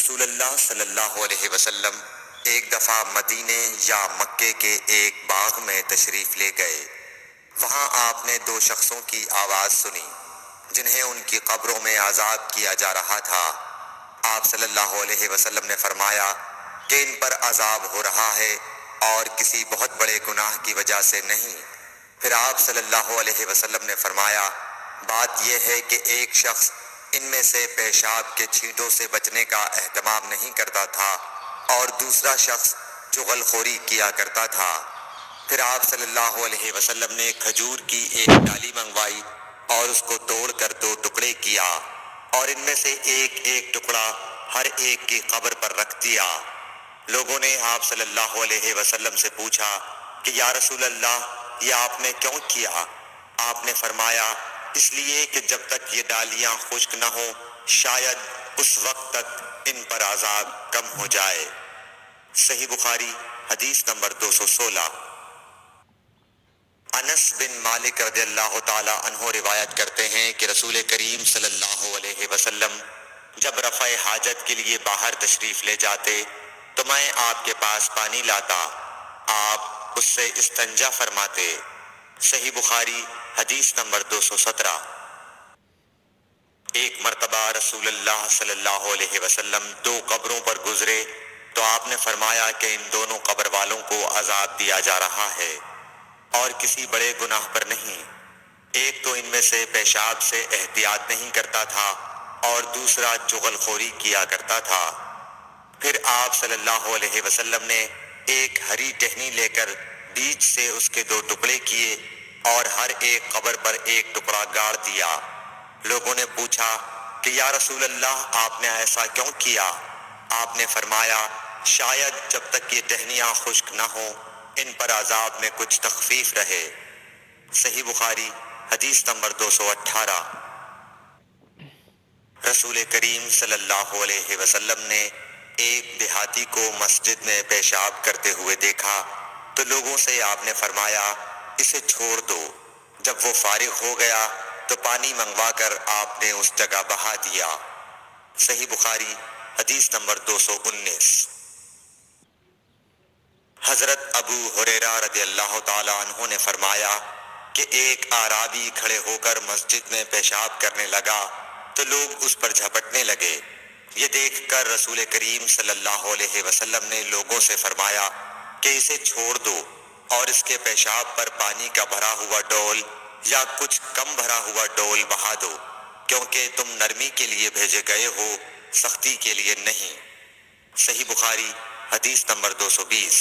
رسول اللہ صلی اللہ علیہ وسلم ایک دفعہ مدینے یا مکے کے ایک باغ میں تشریف لے گئے۔ وہاں آپ نے دو شخصوں کی آواز سنی جنہیں ان کی قبروں میں عذاب کیا جا رہا تھا۔ آپ صلی اللہ علیہ وسلم نے فرمایا کہ ان پر عذاب ہو رہا ہے اور کسی بہت بڑے گناہ کی وجہ سے نہیں۔ پھر آپ صلی اللہ علیہ وسلم نے فرمایا بات یہ ہے کہ ایک شخص ان میں سے پیشاب کے چھینٹوں سے بچنے کا اہتمام نہیں کرتا تھا اور دوسرا شخص چغل خوری کیا کرتا تھا۔ پھر آپ صلی اللہ علیہ وسلم نے کھجور کی ایک ڈالی منگوائی اور اس کو توڑ کر دو ٹکڑے کیا اور ان میں سے ایک ایک ٹکڑا ہر ایک کی قبر پر رکھ دیا۔ لوگوں نے آپ صلی اللہ علیہ وسلم سے پوچھا کہ یا رسول اللہ یہ آپ نے کیوں کیا؟ آپ نے فرمایا اس لیے کہ جب تک یہ ڈالیاں خشک نہ ہوں شاید اس وقت تک ان پر عذاب کم ہو جائے۔ صحیح بخاری حدیث نمبر 216۔ انس بن مالک رضی اللہ تعالی عنہ روایت کرتے ہیں کہ رسول کریم صلی اللہ علیہ وسلم جب رفع حاجت کے لیے باہر تشریف لے جاتے تو میں آپ کے پاس پانی لاتا، آپ اس سے استنجا فرماتے۔ صحیح بخاری حدیث نمبر 217۔ ایک مرتبہ رسول اللہ صلی اللہ علیہ وسلم دو قبروں پر گزرے تو آپ نے فرمایا کہ ان دونوں قبر والوں کو عذاب دیا جا رہا ہے اور کسی بڑے گناہ پر نہیں۔ ایک تو ان میں سے پیشاب سے احتیاط نہیں کرتا تھا اور دوسرا چغل خوری کیا کرتا تھا۔ پھر آپ صلی اللہ علیہ وسلم نے ایک ہری ٹہنی لے کر بیچ سے اس کے دو ٹکڑے کیے اور ہر ایک قبر پر ایک ٹکڑا گاڑ دیا۔ لوگوں نے پوچھا کہ یا رسول اللہ آپ نے ایسا کیوں کیا؟ آپ نے فرمایا شاید جب تک یہ ٹہنیاں خشک نہ ہوں ان پر عذاب میں کچھ تخفیف رہے۔ صحیح بخاری حدیث نمبر 218۔ رسول کریم صلی اللہ علیہ وسلم نے ایک دیہاتی کو مسجد میں پیشاب کرتے ہوئے دیکھا تو لوگوں سے آپ نے فرمایا اسے چھوڑ دو۔ جب وہ فارغ ہو گیا تو پانی منگوا کر آپ نے اس جگہ بہا دیا۔ صحیح بخاری حدیث نمبر 219۔ حضرت ابو ہریرہ رضی اللہ تعالی عنہ نے فرمایا کہ ایک اعرابی کھڑے ہو کر مسجد میں پیشاب کرنے لگا تو لوگ اس پر جھپٹنے لگے۔ یہ دیکھ کر رسول کریم صلی اللہ علیہ وسلم نے لوگوں سے فرمایا کہ اسے چھوڑ دو اور اس کے پیشاب پر پانی کا بھرا ہوا ڈول یا کچھ کم بھرا ہوا ڈول بہا دو، کیونکہ تم نرمی کے لیے بھیجے گئے ہو، سختی کے لیے نہیں۔ صحیح بخاری حدیث نمبر 220۔